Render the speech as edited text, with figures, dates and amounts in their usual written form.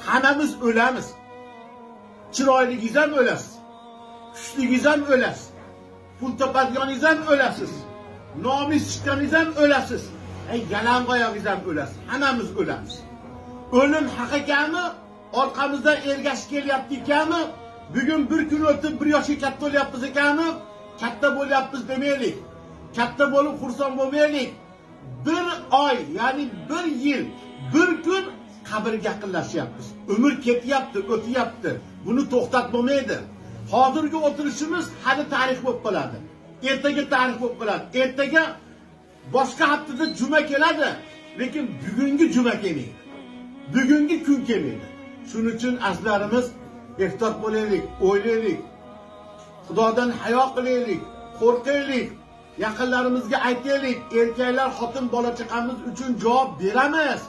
hammamiz o'lamiz. Chiroyligingiz ham o'lasiz. Kuchligingiz ham o'lasiz. Pul topadiganingiz ham o'lasiz. Nomus chiqqaningiz ham o'lasiz. Yalang'oyoqingiz ham o'lasiz. Hammamiz o'lamiz. O'lim haq ekanmi? Orqamizdan ergashib kelyapti ekanmi? Bugun bir kun o'tib bir yoshga katta bo'lyapmiz ekanmi? Katta bo'lyapmiz demaylik. Katta bo'lib xursand bo'lmaylik. Bir oy, ya'ni bir yil, bir kun qabrga yaqinlashyapmiz. Umr ketyapti, o'tyapti. Buni to'xtatmaydi. Hozirgi o'tirishimiz hali tarix bo'lib qoladi. Ertaga tarix bo'lib qoladi. Ertaga boshqa haftada juma keladi, lekin bugungi juma kelmaydi. Bugungi kun kelmaydi. Shuning uchun azizlarimiz ehtiyot bo'laylik, o'ylaylik. Xudodan hayo qilaylik, qo'rqaylik. Yaqinlarimizga aytaylik, erkaklar xotin bola chaqamiz uchun javob beramiz.